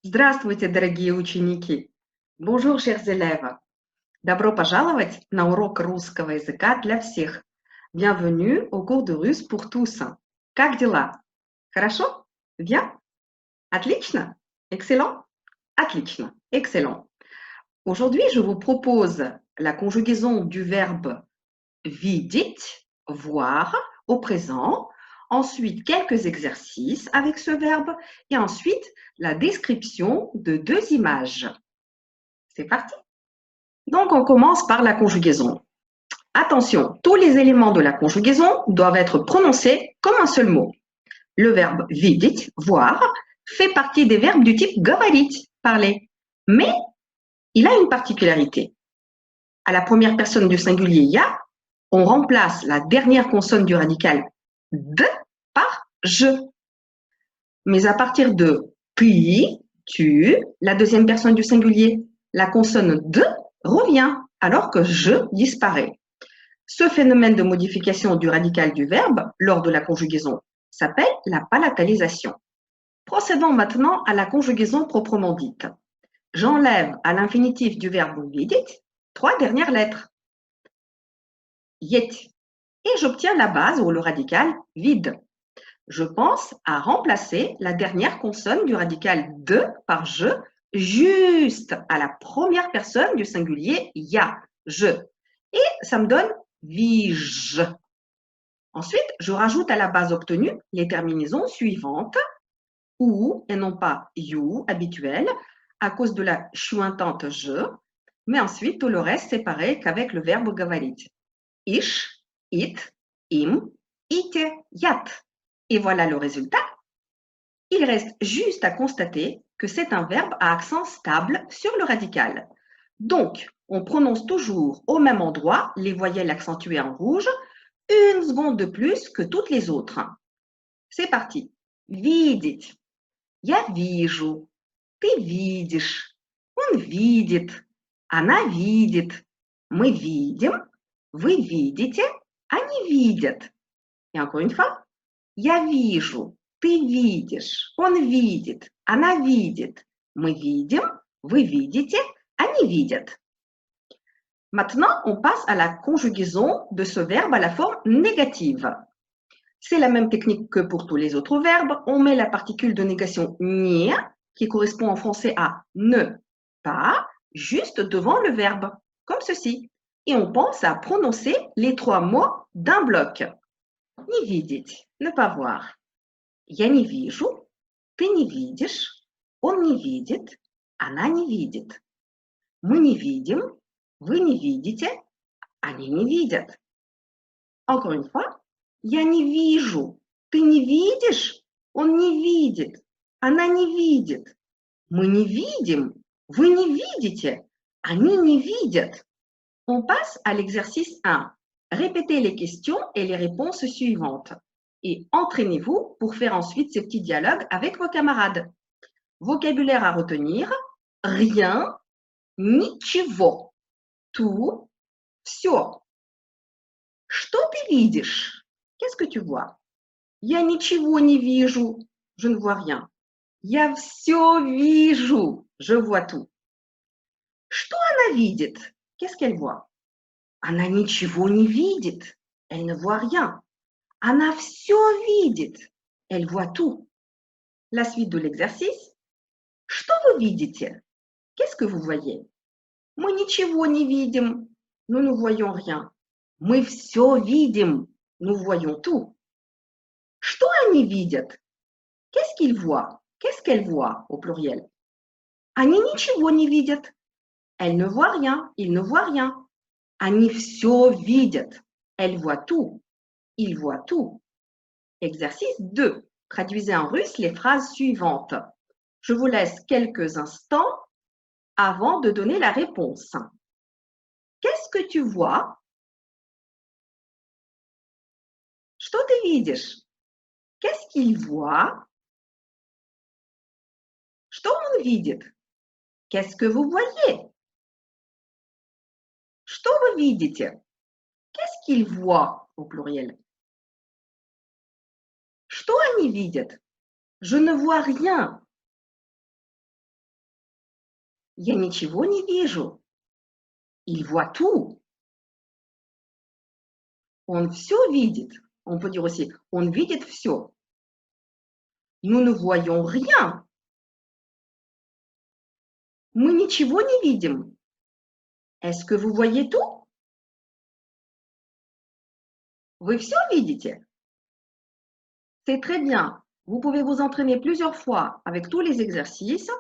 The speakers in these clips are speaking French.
Здравствуйте, дорогие ученики! Bonjour, chers élèves! Добро пожаловать на урок русского языка для всех. Bienvenue au cours de russe pour tous. Как дела? Хорошо? Bien? Отлично? Excellent? Отлично, excellent. Aujourd'hui, je vous propose la conjugaison du verbe видеть, voir, au présent. Ensuite, quelques exercices avec ce verbe et ensuite la description de deux images. C'est parti. Donc, on commence par la conjugaison. Attention, tous les éléments de la conjugaison doivent être prononcés comme un seul mot. Le verbe видеть, voir, fait partie des verbes du type говорить, parler. Mais il a une particularité. À la première personne du singulier я, on remplace la dernière consonne du radical de par je. Mais à partir de ты, tu, la deuxième personne du singulier, la consonne de revient alors que je disparaît. Ce phénomène de modification du radical du verbe lors de la conjugaison s'appelle la palatalisation. Procédons maintenant à la conjugaison proprement dite. J'enlève à l'infinitif du verbe видеть 3 dernières lettres. Есть. Et j'obtiens la base ou le radical vide. Je pense à remplacer la dernière consonne du radical de par je juste à la première personne du singulier я, je. Et ça me donne vige. Ensuite, je rajoute à la base obtenue les terminaisons suivantes ou et non pas you habituel à cause de la chuintante je, mais ensuite tout le reste séparé qu'avec le verbe говорить. Ish, it, im, ite, yat. Et voilà le résultat. Il reste juste à constater que c'est un verbe à accent stable sur le radical. Donc, on prononce toujours au même endroit les voyelles accentuées en rouge, une seconde de plus que toutes les autres. C'est parti. Видеть. Я вижу. Ты видишь. Он видит. Она видит. Мы видим. Вы видите. Они видят. Et encore une fois. Я вижу. Ты видишь. Он видит. Она видит. Мы видим. Вы видите. Они видят. Maintenant, on passe à la conjugaison de ce verbe à la forme négative. C'est la même technique que pour tous les autres verbes. On met la particule de négation не, qui correspond en français à ne pas, juste devant le verbe, comme ceci. Et on pense à prononcer les 3 mots d'un bloc. Не видеть, ne pas voir. Я не вижу, ты не видишь, он не видит, она не видит. Мы не видим, вы не видите, они не видят. Encore une fois. Я не вижу. Ты не видишь? Он не видит. Она не видит. Мы не видим. Вы не видите. Они не видят. On passe à l'exercice 1. Répétez les questions et les réponses suivantes. Et entraînez-vous pour faire ensuite ces petits dialogues avec vos camarades. Vocabulaire à retenir. Rien. Ничего. Tout. Все. Что ты видишь? Qu'est-ce que tu vois? Я ничего не вижу. Je ne vois rien. Я все вижу. Je vois tout. Что она видит? Qu'est-ce qu'elle voit? Она ничего не видит. Elle ne voit rien. Она все видит. Elle voit tout. La suite de l'exercice. Что вы видите? Qu'est-ce que vous voyez? Мы ничего не видим. Nous ne voyons rien. Мы все видим. Nous voyons tout. Что они видят? Qu'est-ce qu'ils voient? Qu'est-ce qu'elle voit au pluriel? Они ничего не видят. Elle ne voit rien. Il ne voit rien. Они все видят. Elle voit tout. Il voit tout. Exercice 2. Traduisez en russe les phrases suivantes. Je vous laisse quelques instants avant de donner la réponse. Qu'est-ce que tu vois? Что ты видишь? Qu'est-ce qu'il voit? Что он видит? Qu'est-ce que vous voyez? Что вы видите? Qu'est-ce qu'il voit au pluriel? Что они видят? Je ne vois rien. Я ничего не вижу. Il voit tout. Он все видит. On peut dire aussi, он видит все. Nous ne voyons rien. Мы ничего не видим. Est-ce que vous voyez tout? Вы все видите? C'est très bien. Vous pouvez vous entraîner plusieurs fois avec tous les exercices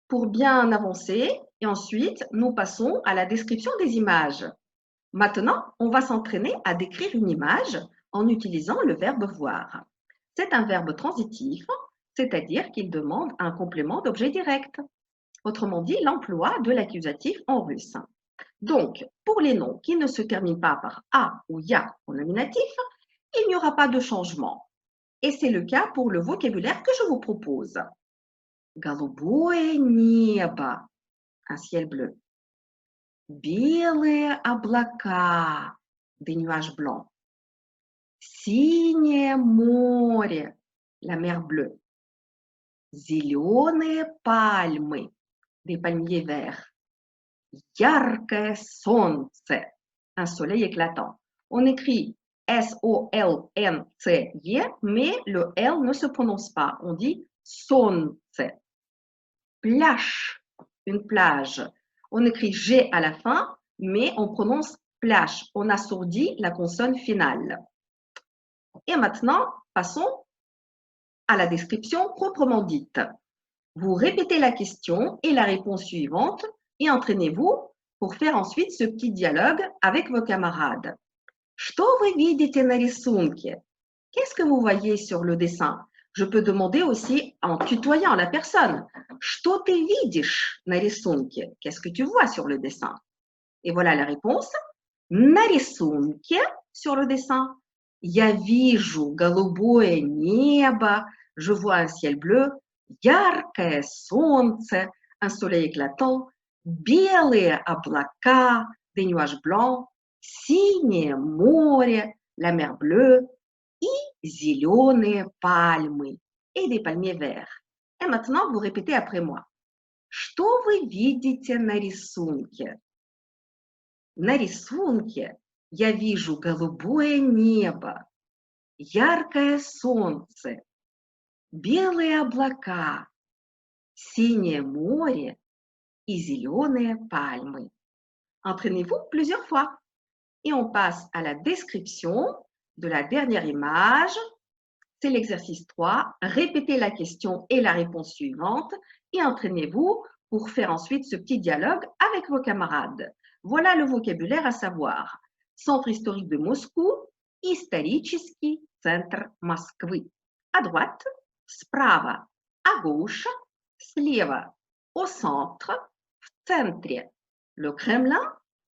pour bien avancer. Et ensuite, nous passons à la description des images. Maintenant, on va s'entraîner à décrire une image en utilisant le verbe voir. C'est un verbe transitif, c'est-à-dire qu'il demande un complément d'objet direct. Autrement dit, l'emploi de l'accusatif en russe. Donc, pour les noms qui ne se terminent pas par a ou ya en nominatif, il n'y aura pas de changement. Et c'est le cas pour le vocabulaire que je vous propose. Голубое небо, un ciel bleu. Белые облака, des nuages blancs. Синее море, la mer bleue. Зеленые пальмы, des palmiers verts. Яркое солнце, un soleil éclatant. On écrit S-O-L-N-C-E, mais le L ne se prononce pas. On dit солнце. Plage, une plage. On écrit G à la fin, mais on prononce plage. On assourdit la consonne finale. Et maintenant, passons à la description proprement dite. Vous répétez la question et la réponse suivante et entraînez-vous pour faire ensuite ce petit dialogue avec vos camarades. Что вы видите на рисунке? Qu'est-ce que vous voyez sur le dessin? Je peux demander aussi en tutoyant la personne. Что ты видишь на рисунке? Qu'est-ce que tu vois sur le dessin? Et voilà la réponse. На рисунке, sur le dessin. Я вижу голубое небо. Je vois un ciel bleu. Яркое солнце, un soleil éclatant. Белые облака, des nuages blancs. Синее море, la mer bleue. И зеленые пальмы, et des palmiers verts. Et maintenant, vous répétez après moi. Что вы видите на рисунке? На рисунке я вижу голубое небо, яркое солнце, белые облака, синее море и зеленые пальмы. Entraînez-vous plusieurs fois. Et on passe à la description de la dernière image. C'est l'exercice 3. Répétez la question et la réponse suivante et entraînez-vous pour faire ensuite ce petit dialogue avec vos camarades. Voilà le vocabulaire à savoir. Centre historique de Moscou, исторический центр Москвы. À droite, справа, à gauche, слева, au centre, в центре. Le Kremlin,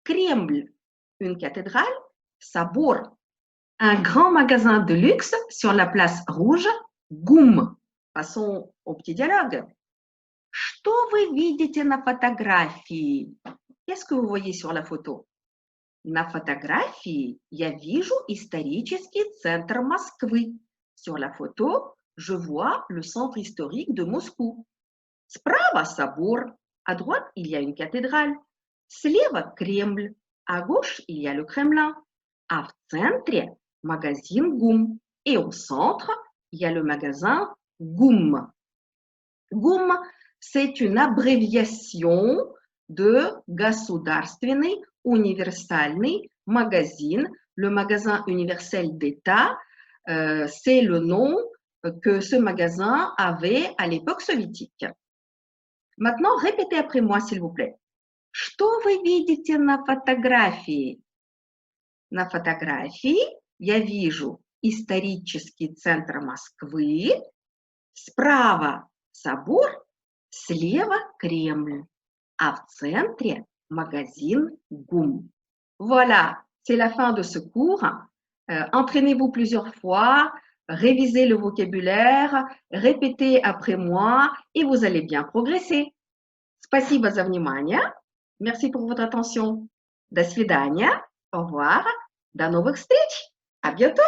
Кремль, une cathédrale, Собор, un grand magasin de luxe sur la place rouge, ГУМ. Passons au petit dialogue. Что вы видите на фотографии? Qu'est-ce que vous voyez sur la photo? На фотографии я вижу исторический центр Москвы. Sur la photo, je vois le centre historique de Moscou. Справа собор. À droite, il y a une cathédrale. Слева Кремль. À gauche, il y a le Kremlin. А в центре магазин ГУМ. Et au centre, il y a le magasin ГУМ. ГУМ, c'est une abréviation de Государственный универсальный магазин. Le magasin universel d'État, c'est le nom que ce magasin avait à l'époque soviétique. Maintenant, répétez après moi, s'il vous plaît. Что вы видите на фотографии? На фотографии я вижу исторический центр Москвы, справа собор, слева Кремль, а в центре магазин ГУМ. Voilà, c'est la fin de ce cours. Entraînez-vous plusieurs fois, révisez le vocabulaire, répétez après moi et vous allez bien progresser. Спасибо за внимание. Merci pour votre attention. До свидания. Au revoir. До новых встреч. À bientôt.